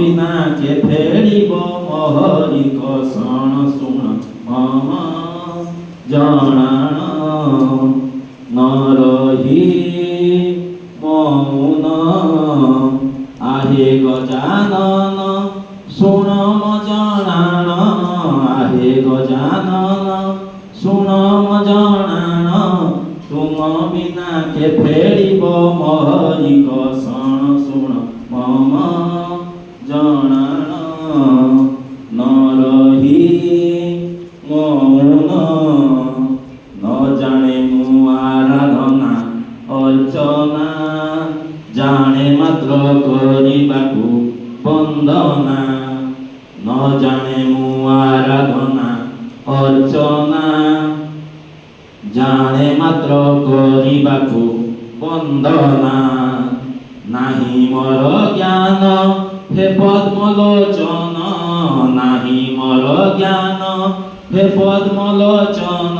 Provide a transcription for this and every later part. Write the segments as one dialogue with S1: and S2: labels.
S1: ବିନା କେ ଫେରିବ ମୋହରି କଷଣ ଶୁଣ ମମ ଜଣାଣ ନ ରହି ମୌନ आहे गजानन शुण म जणाण आहे गजानन शुण म जणाण तुम बिना के फेरिब मोहरी कषण शुण मम जणाण न रही मौन न जाने मु आराधना अर्चना जाने मात्र करिबाकु बंदना न जाने मु आराधना अर्चना जाने मात्र करिबाकु बंदना नाही मोर ज्ञान हे पद्मलोचन नाही मोर ज्ञान हे पद्मलोचन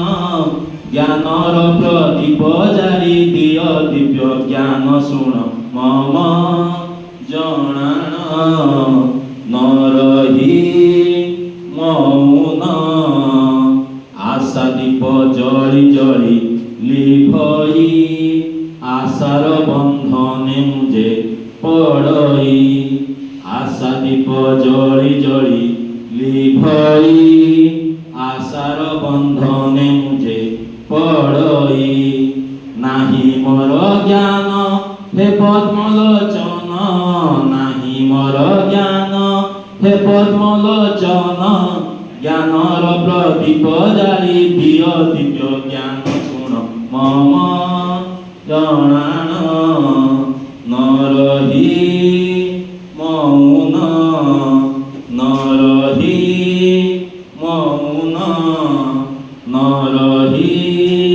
S1: ज्ञानर प्रदीप जारी दिय दिव्य ज्ञान शुण मम जणाण न रही मौन आशा दीप जଳି जଳି लिभई आशार बंधने मुझे पड़ई आशा दीप जଳି जଳି लिभई आशार बंधने मुझे पड़ई नाही मोर ज्ञान हे पद्मलोचन नाही मोर ज्ञान हे पद्मलोचन ज्ञानर प्रदीप जारी दिय दिव्य ज्ञान शुण मम जणाण न रही मौन न रही मौन न रही